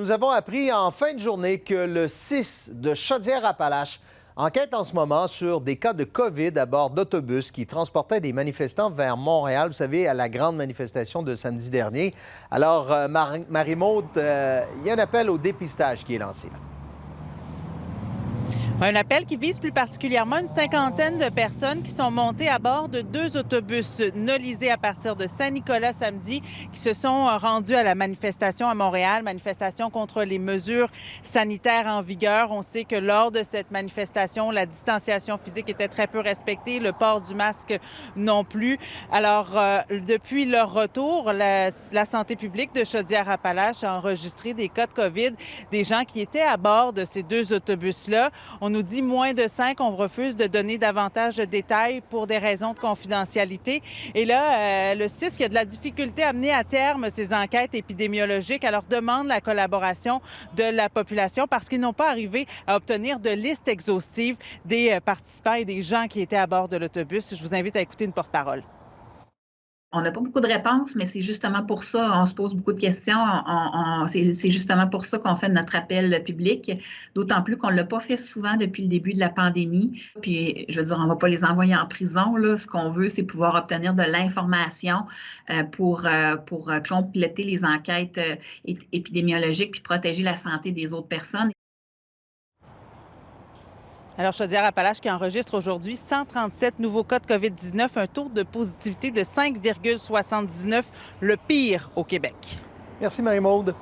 Nous avons appris en fin de journée que le 6 de Chaudière-Appalaches enquête en ce moment sur des cas de COVID à bord d'autobus qui transportaient des manifestants vers Montréal, vous savez, à la grande manifestation de samedi dernier. Alors, Marie-Maude, il y a un appel au dépistage qui est lancé là. Un appel qui vise plus particulièrement une cinquantaine de personnes qui sont montées à bord de 2 autobus nolisés à partir de Saint-Nicolas samedi, qui se sont rendus à la manifestation à Montréal, manifestation contre les mesures sanitaires en vigueur. On sait que lors de cette manifestation, la distanciation physique était très peu respectée, le port du masque non plus. Alors, depuis leur retour, la santé publique de Chaudière-Appalaches a enregistré des cas de COVID, des gens qui étaient à bord de ces 2 autobus-là. On nous dit moins de 5. On refuse de donner davantage de détails pour des raisons de confidentialité. Et là, le CIS, il y a de la difficulté à mener à terme ces enquêtes épidémiologiques. Alors, demande la collaboration de la population parce qu'ils n'ont pas arrivé à obtenir de liste exhaustive des participants et des gens qui étaient à bord de l'autobus. Je vous invite à écouter une porte-parole. On n'a pas beaucoup de réponses, mais c'est justement pour ça, on se pose beaucoup de questions. C'est justement pour ça qu'on fait notre appel public, d'autant plus qu'on ne l'a pas fait souvent depuis le début de la pandémie. Puis, je veux dire, on ne va pas les envoyer en prison, là. Ce qu'on veut, c'est pouvoir obtenir de l'information pour compléter les enquêtes épidémiologiques puis protéger la santé des autres personnes. Alors, Chaudière-Appalaches qui enregistre aujourd'hui 137 nouveaux cas de COVID-19, un taux de positivité de 5,79, le pire au Québec. Merci, Marie-Maude.